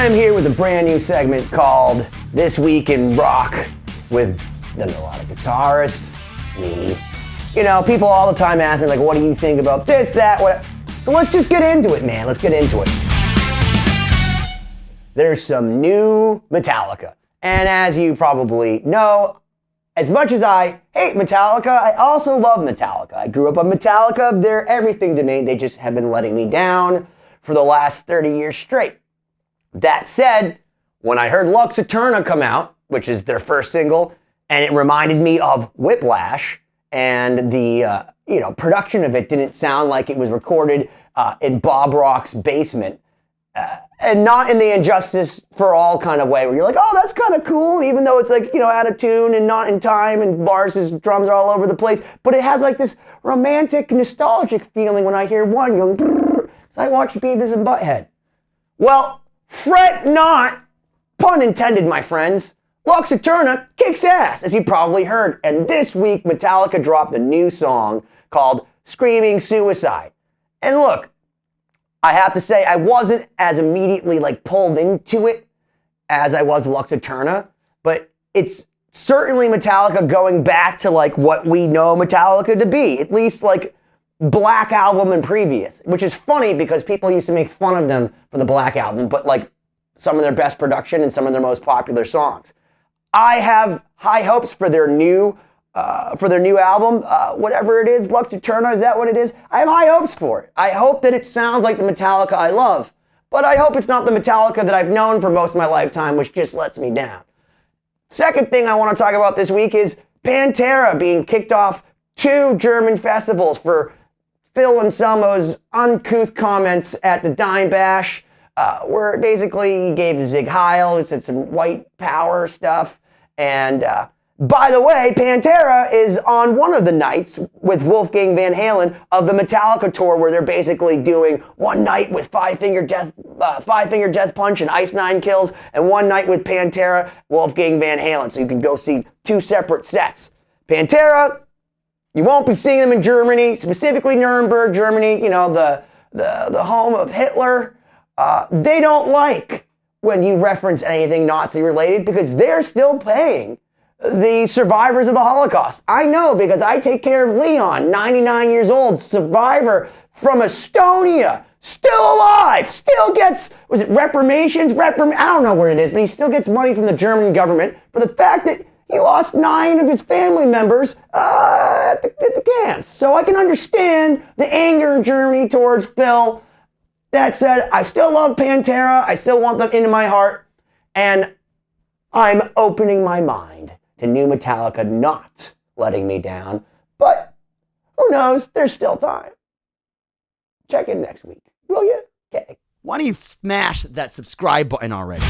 I am here with a brand new segment called This Week in Rock with the Neurotic Guitarist, me. You know, people all the time ask me, like, what do you think about this, that, what? So let's just get into it, man. Let's get into it. There's some new Metallica. And as you probably know, as much as I hate Metallica, I also love Metallica. I grew up on Metallica. They're everything to me. They just have been letting me down for the last 30 years straight. That said, when I heard Lux Æterna come out, which is their first single, and it reminded me of Whiplash, and the production of it didn't sound like it was recorded in Bob Rock's basement, and not in the Injustice for All kind of way, where you're like, oh, that's kind of cool, even though it's like, out of tune and not in time, and Lars' drums are all over the place, but it has like this romantic, nostalgic feeling when I hear one going, because I watched Beavis and Butthead. Well, fret not, pun intended, my friends. Lux Æterna kicks ass, as you probably heard. And this week, Metallica dropped a new song called Screaming Suicide. And look, I have to say, I wasn't as immediately pulled into it as I was Lux Æterna, but it's certainly Metallica going back to what we know Metallica to be, at least Black Album and previous, which is funny because people used to make fun of them for the Black Album, but some of their best production and some of their most popular songs. I have high hopes for their new album, whatever it is. Lux Æterna, is that what it is? I have high hopes for it. I hope that it sounds like the Metallica I love, but I hope it's not the Metallica that I've known for most of my lifetime, which just lets me down. Second thing I want to talk about this week is Pantera being kicked off 2 German festivals for Phil Anselmo's uncouth comments at the Dime Bash, where basically he gave Zig Heil, he said some white power stuff. And by the way, Pantera is on one of the nights with Wolfgang Van Halen of the Metallica tour, where they're basically doing one night with Five Finger Death Punch and Ice Nine Kills, and one night with Pantera, Wolfgang Van Halen. So you can go see 2 separate sets. Pantera, you won't be seeing them in Germany, specifically Nuremberg, Germany, the home of Hitler. They don't like when you reference anything Nazi-related because they're still paying the survivors of the Holocaust. I know because I take care of Leon, 99 years old, survivor from Estonia, still alive, still gets, was it reparations? I don't know what it is, but he still gets money from the German government for the fact that he lost 9 of his family members at the camps. So I can understand the anger in Germany towards Phil. That said, I still love Pantera. I still want them into my heart. And I'm opening my mind to new Metallica not letting me down. But who knows? There's still time. Check in next week, will you? Okay. Why don't you smash that subscribe button already?